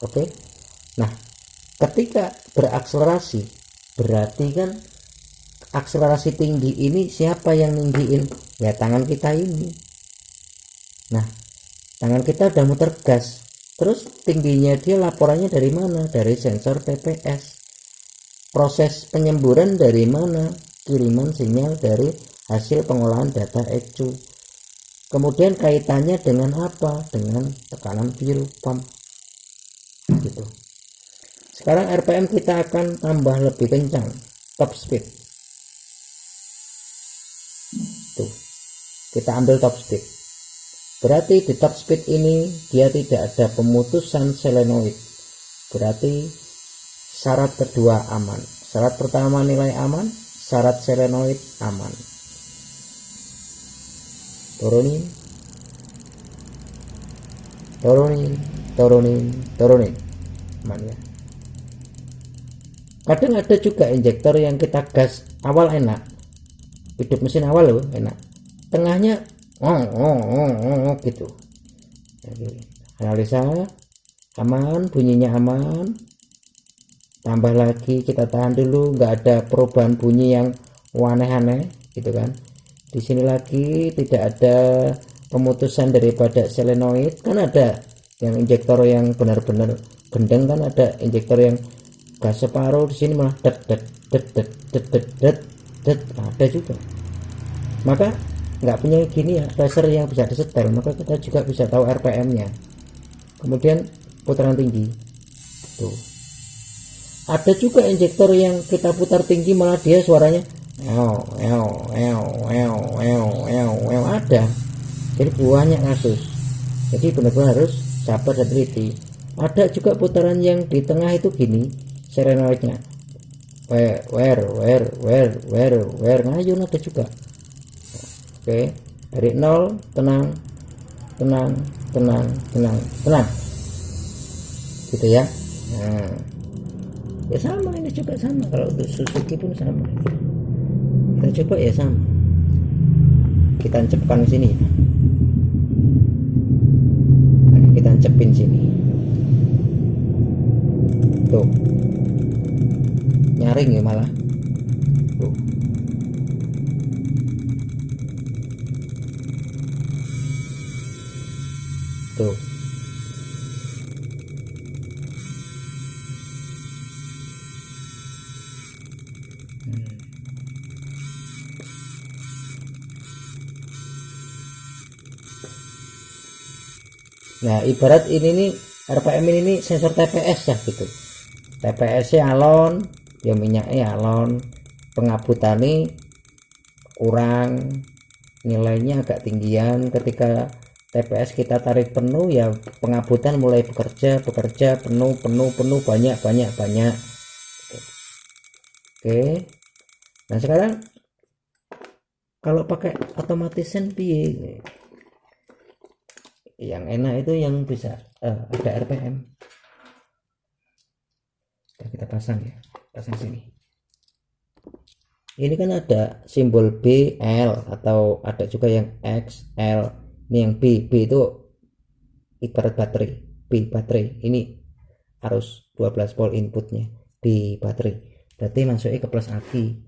Oke, nah ketika berakselerasi berarti kan akselerasi tinggi ini siapa yang ninggiin? Ya tangan kita ini. Nah tangan kita udah muter gas, Terus tingginya dia laporannya dari mana? Dari sensor TPS. Proses penyemburan dari mana? Kiriman sinyal dari hasil pengolahan data ECU. Kemudian kaitannya dengan apa? Dengan tekanan fuel pump. Gitu. Sekarang RPM kita akan tambah lebih kencang, top speed. Tuh, kita ambil top speed. Berarti di top speed ini dia tidak ada pemutusan solenoid. Berarti syarat kedua aman. Syarat pertama nilai aman, syarat solenoid aman. Turunin, turunin, turunin, turunin. Aman ya. Kadang ada juga injektor yang kita gas awal enak, hidup mesin awal loh enak, tengahnya gitu. Jadi, analisa aman, bunyinya aman, tambah lagi kita tahan dulu, nggak ada perubahan bunyi yang aneh-aneh gitu kan. Di sini lagi tidak ada pemutusan daripada solenoid. Kan ada yang injektor yang benar-benar gendeng, kan ada injektor yang gas separuh, di sini malah ada juga. Maka nggak punya gini ya pressure yang bisa disetel, maka kita juga bisa tahu RPM nya. Kemudian putaran tinggi tuh, ada juga injektor yang kita putar tinggi malah dia suaranya ada. Jadi banyak kasus, jadi benar-benar harus sabar dan teliti. Ada juga putaran yang di tengah itu gini solenoidnya ngayun, ada juga. Oke, dari 0 tenang gitu ya. Nah, ya sama ini juga sama, kalau untuk Suzuki pun sama. Kita coba ya sama, kita cepkan sini, kita cepin sini tuh, nyaring ya malah tuh. Tuh. Nah, ibarat ini nih RPM ini sensor TPS ya gitu. TPS nya alon, ya minyaknya alon, pengabutannya kurang, nilainya agak tinggian. Ketika TPS kita tarik penuh ya pengabutan mulai bekerja penuh banyak. Oke. Nah, sekarang kalau pakai automation piye? Yang enak itu yang bisa ada RPM. Kita pasang ya, pasang sini. Ini kan ada simbol B, L, atau ada juga yang X, L. Ini yang B itu ibarat baterai, B baterai. Ini harus 12 volt inputnya, B baterai. Berarti masuknya ke plus aki.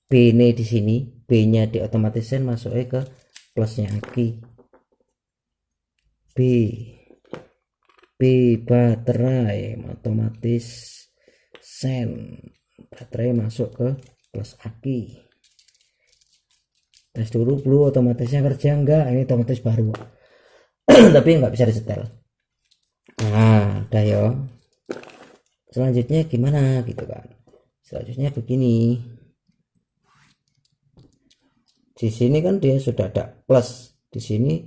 B ini di sini, B nya di automation masuknya ke plusnya aki. B baterai otomatis sen, baterai masuk ke plus aki. Tes dulu otomatisnya kerja enggak, ini otomatis baru tapi nggak bisa disetel. Nah udah ya, selanjutnya gimana gitu kan. Selanjutnya begini, di sini kan dia sudah ada plus, di sini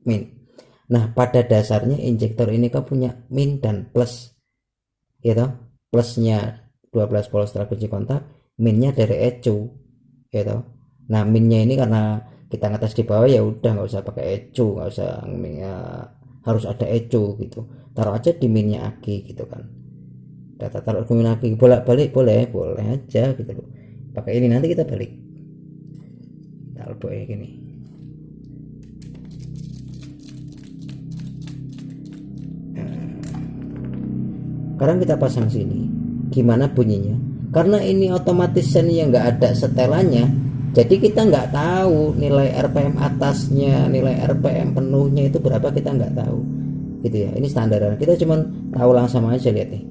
min. Nah, pada dasarnya injektor ini kan punya min dan plus, gitu. Plusnya 12 volt setelah kunci kontak, minnya dari ECU, gitu. Nah, minnya ini karena kita ngetes di bawah ya udah nggak usah pakai ECU, nggak usah harus ada ECU gitu. Taruh aja di minnya aki gitu kan. Data taruh di min aki, bolak-balik boleh aja gitu loh. Pakai ini nanti kita balik. Taruh kayak gini. Sekarang kita pasang sini, gimana bunyinya? Karena ini automation yang nggak ada setelannya, jadi kita nggak tahu nilai RPM atasnya, nilai RPM penuhnya itu berapa, kita nggak tahu. gitu ya. Ini standaran, kita cuman tahu langsung aja, lihat nih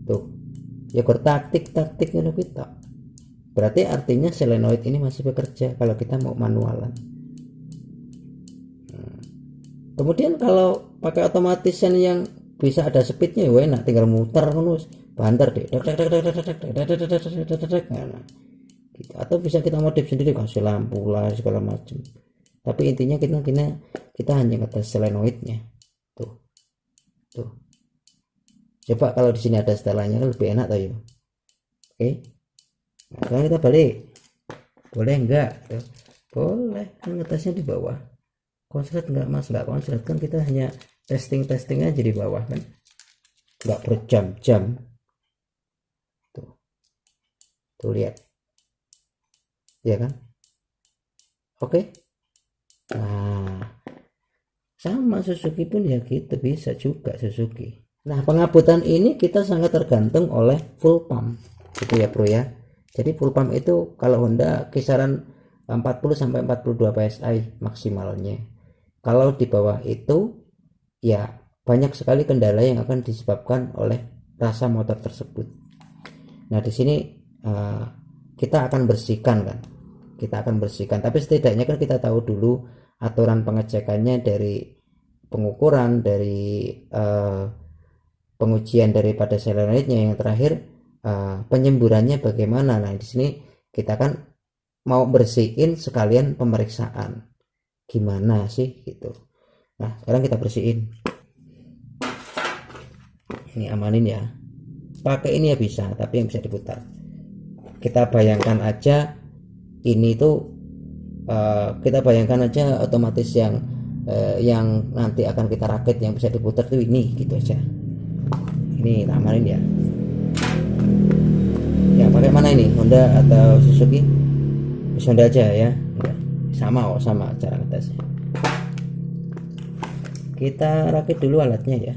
tuh ya, taktik ngono kita. Berarti artinya solenoid ini masih bekerja kalau kita mau manualan. Kemudian kalau pakai automation yang bisa ada speednya ya enak, tinggal muter ngono banter deh, gitu. Atau bisa kita modif sendiri, kasih lampu lah segala macam. Tapi intinya kita hanya ngetes solenoidnya tuh. Coba kalau di sini ada setelannya kan lebih enak tuh ya. Oke, nah sekarang kita balik, boleh enggak tuh? Boleh, kan ngetesnya di bawah. Konslet enggak mas? Enggak konslet, kan kita hanya testing aja di bawah kan, enggak berjam-jam tuh lihat ya kan. Oke, nah sama Suzuki pun ya gitu, bisa juga Suzuki. Nah pengabutan ini kita sangat tergantung oleh full pump gitu ya bro ya. Jadi full pump itu kalau Honda kisaran 40 sampai 42 PSI maksimalnya. Kalau di bawah itu ya banyak sekali kendala yang akan disebabkan oleh rasa motor tersebut. Nah di sini kita akan bersihkan kan, tapi setidaknya kan kita tahu dulu aturan pengecekannya, dari pengukuran, dari pengujian daripada solenoidnya, yang terakhir penyemburannya bagaimana. Nah di sini kita kan mau bersihin sekalian pemeriksaan gimana sih gitu. Nah sekarang kita bersihin, ini amanin ya, pakai ini ya bisa, tapi yang bisa diputar. Kita bayangkan aja ini tuh kita bayangkan aja otomatis yang nanti akan kita rakit yang bisa diputar tuh ini, gitu aja. Ini amanin ya. Ya pakai mana ini, Honda atau Suzuki? Honda aja ya. Sama cara ngetesnya. Kita rakit dulu alatnya ya.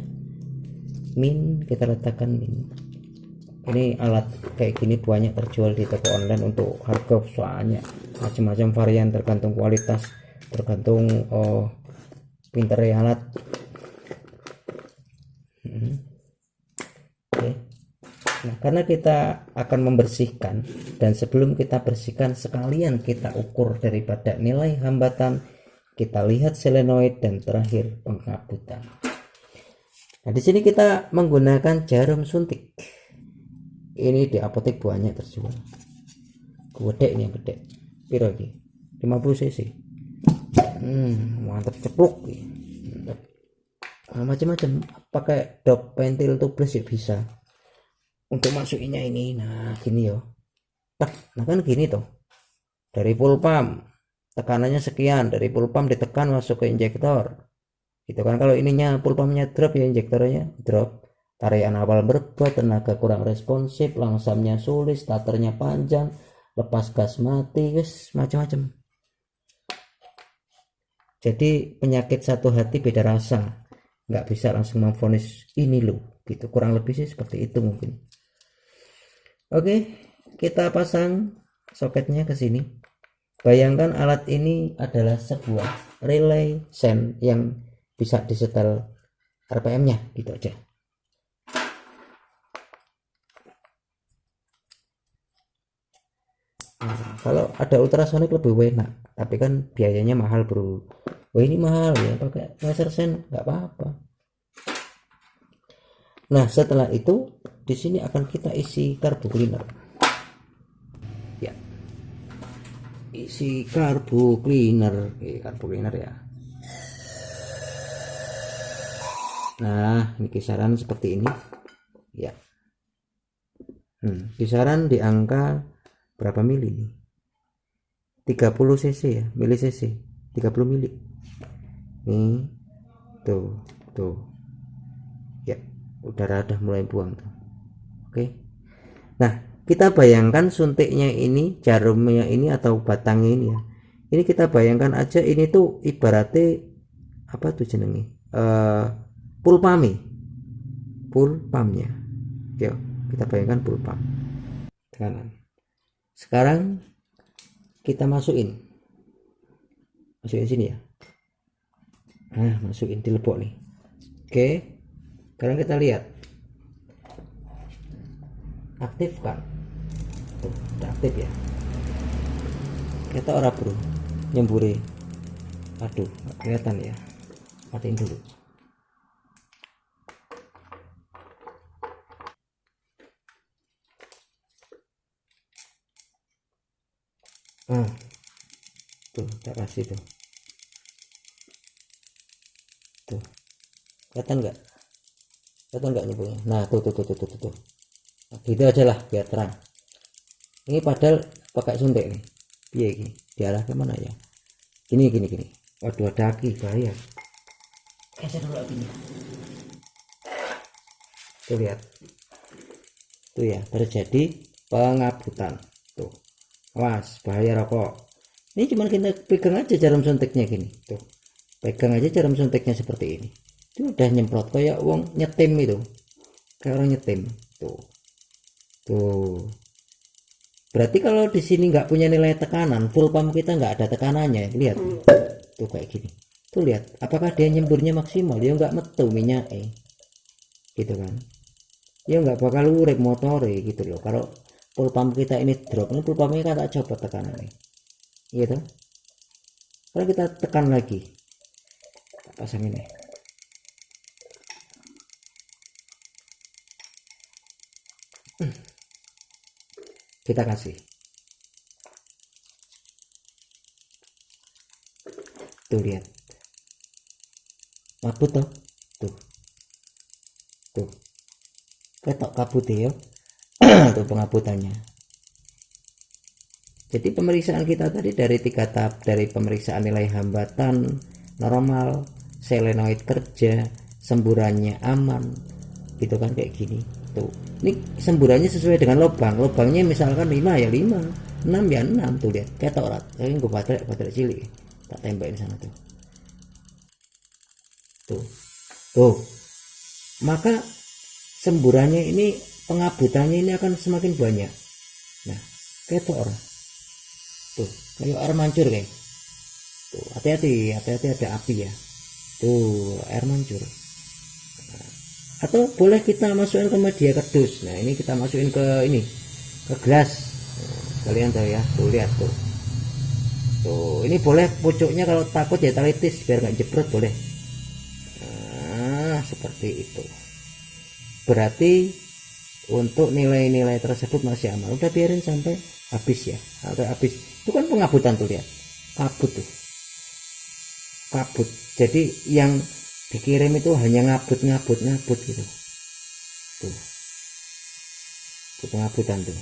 Kita letakkan min. Ini alat kayak gini banyak terjual di toko online untuk harga, soalnya macam-macam varian, tergantung kualitas, tergantung pinternya alat. Oke. Nah karena kita akan membersihkan, dan sebelum kita bersihkan sekalian kita ukur daripada nilai hambatan, kita lihat solenoid, dan terakhir pengabutan. Nah di sini kita menggunakan jarum suntik. Ini di apotek banyak terjual. Gede ini, yang gede. Piro iki? 50 cc. Mantap ceplok. Macam-macam. Pakai dop pentil tubeless ya bisa. Untuk masukinnya ini, nah gini yo. Nah kan gini tuh. Dari full pump tekanannya sekian, dari full pump ditekan masuk ke injektor. Gitu kan. Kalau ininya full pumpnya drop ya, injektornya drop. Tarian awal berbuat, tenaga kurang responsif, langsamnya sulit, starternya panjang, lepas gas mati, guys, macam-macam. Jadi penyakit satu hati beda rasa, nggak bisa langsung memvonis ini loh, gitu. Kurang lebih sih seperti itu mungkin. Oke, kita pasang soketnya ke sini. Bayangkan alat ini adalah sebuah relay sen yang bisa disetel RPM-nya, gitu aja. Nah, kalau ada ultrasonik lebih enak, tapi kan biayanya mahal bro. Oh ini mahal ya, pakai laser sen nggak apa-apa. Nah setelah itu di sini akan kita isi carbo cleaner. Ya, isi carbo cleaner, ya. Nah ini kisaran seperti ini, ya. Kisaran di angka berapa mili nih? 30 cc ya, mili cc, 30 mili. Nih, tuh. Ya, udara udah mulai buang tuh. Oke. Nah, kita bayangkan suntiknya ini, jarumnya ini atau batangnya ini ya. Ini kita bayangkan aja, ini tuh ibaratnya apa tuh jenenge? Full pumpnya. Yuk, kita bayangkan full pump. Tekanan. Sekarang kita masukin sini ya. Nah, masukin di lebok nih. Oke, sekarang kita lihat, aktifkan. Tuh, udah aktif ya. Kita ora bro nyemburi. Aduh, nggak kelihatan ya, matiin dulu. Nah, tuh tak kasih tuh, tuh kelihatan nggak, kelihatan nggak nyemburnya? Nah tuh. Nah, gitu aja lah biar terang. Ini padahal pakai suntik nih. Iya ini diarah kemana ya? Gini. Waduh, ada aki, bahaya. Geser dulu apinya. Tuh lihat, tuh ya, terjadi pengabutan. Tuh, awas, bahaya rokok. Ini cuman kita pegang aja jarum suntiknya gini. Tuh, pegang aja jarum suntiknya seperti ini. Itu udah nyemprot kayak wong nyetim itu, kayak orang nyetim. Tuh. Berarti kalau di sini nggak punya nilai tekanan, full pump kita nggak ada tekanannya. Lihat, tuh kayak gini. Tuh lihat, apakah dia nyemburnya maksimal? Dia nggak metu minyak, gitu kan? Dia nggak bakal urip motore gitu loh. Kalau full pump kita ini drop, ini full pumpnya kan tak coba tekanannya, gitu. Kalau kita tekan lagi, pasang ini, kita kasih. Tuh lihat, kabut tuh, tuh, ketok kabut ya. Tuh pengabutannya. Jadi pemeriksaan kita tadi dari 3 tahap, dari pemeriksaan nilai hambatan normal, selenoid kerja, semburannya aman, gitu kan, kayak gini. Tuh, ini semburannya sesuai dengan lubangnya misalkan 5 ya 5, 6 ya 6. Tuh lihat, ketok rat. Ini gue baterai cilik, tak tembakin sana tuh. Tuh, maka semburannya ini, pengabutannya ini akan semakin banyak. Nah, ketok orang. Tuh, kayak air mancur kayak. Tuh, hati-hati ada api ya. Tuh, air mancur. Atau boleh kita masukin ke media kardus. Nah, ini kita masukin ke ini, ke gelas. Kalian tahu ya, tuh lihat tuh. Tuh, ini boleh pucuknya kalau takut ya talitis biar nggak jebrot boleh. Nah, seperti itu. Berarti untuk nilai-nilai tersebut masih aman. Udah biarin sampai habis ya, sampai habis. Itu kan pengabutan tuh lihat, kabut tuh, kabut. Jadi yang dikirim itu hanya ngabut gitu. Tuh, tuh pengabutan tuh.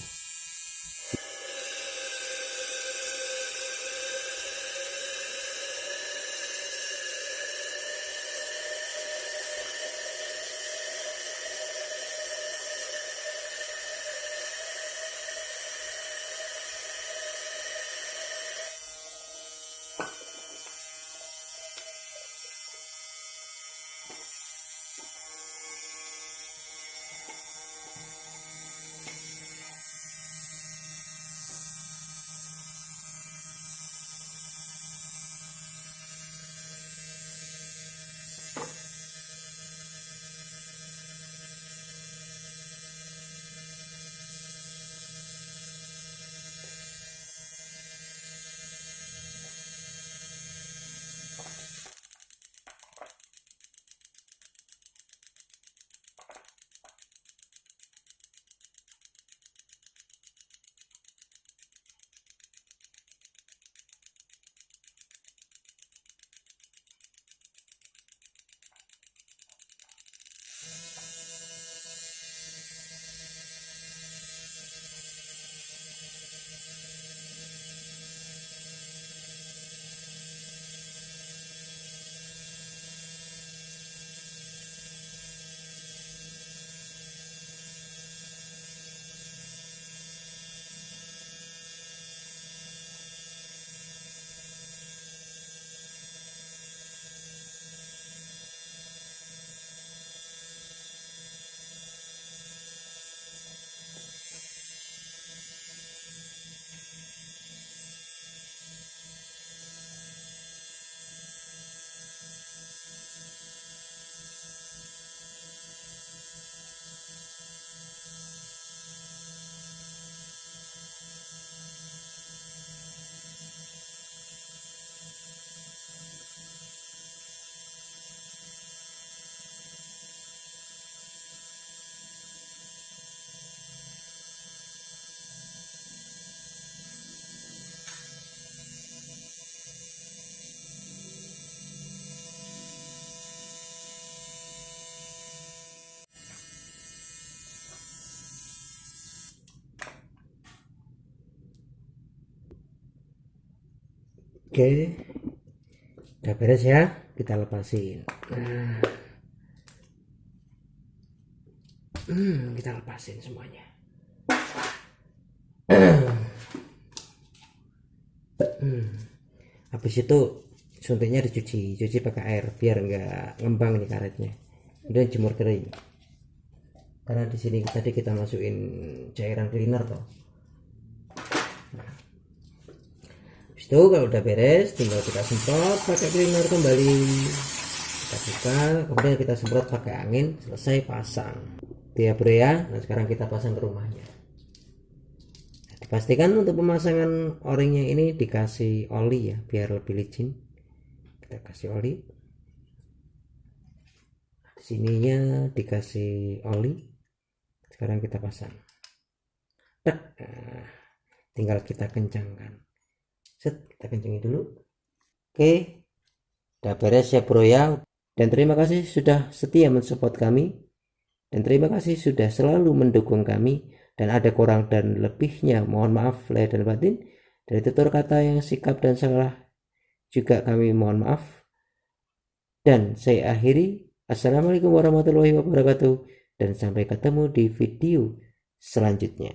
Oke, udah beres ya, kita lepasin. Nah, kita lepasin semuanya. Habis itu suntiknya cuci pakai air biar nggak ngembang nih karetnya. Kemudian jemur kering. Karena di sini tadi kita masukin cairan cleaner toh. Habis itu kalau udah beres, tinggal kita semprot pakai cleaner kembali. Kita buka, kemudian kita semprot pakai angin, selesai pasang. Itu ya bro ya. Nah sekarang kita pasang ke rumahnya. Pastikan untuk pemasangan o-ringnya ini dikasih oli ya biar lebih licin. Kita kasih oli. Di sininya dikasih oli. Sekarang kita pasang. Nah, tinggal kita kencangkan. Set, kita kencangin dulu. Oke, udah beres ya bro ya. Dan terima kasih sudah setia mensupport kami. Dan terima kasih sudah selalu mendukung kami. Dan ada kurang dan lebihnya, mohon maaf lahir dan batin. Dari tutur kata yang sikap dan salah juga kami mohon maaf. Dan saya akhiri. Assalamualaikum warahmatullahi wabarakatuh. Dan sampai ketemu di video selanjutnya.